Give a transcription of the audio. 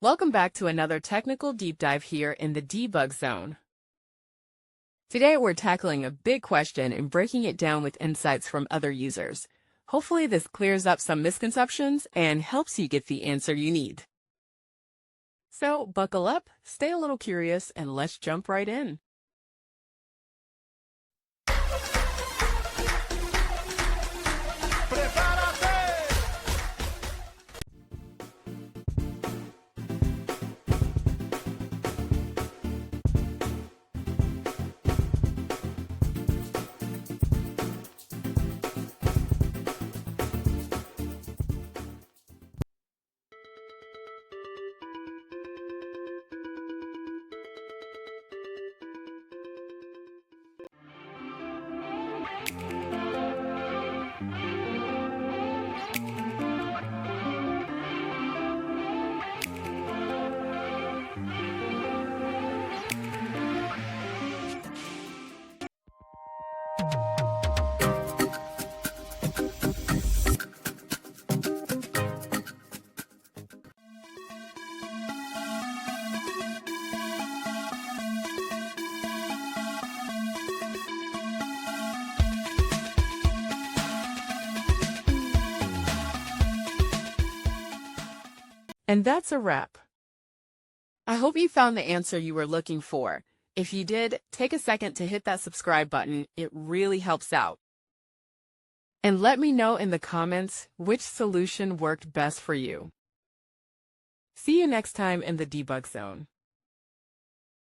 Welcome back to another technical deep dive here in the debug zone. Today we're tackling a big question and breaking it down with insights from other users. Hopefully this clears up some misconceptions and helps you get the answer you need. So buckle up, stay a little curious, and let's jump right in. And that's a wrap. I hope you found the answer you were looking for. If you did, take a second to hit that subscribe button. It really helps out. And let me know in the comments which solution worked best for you. See you next time in the debug zone.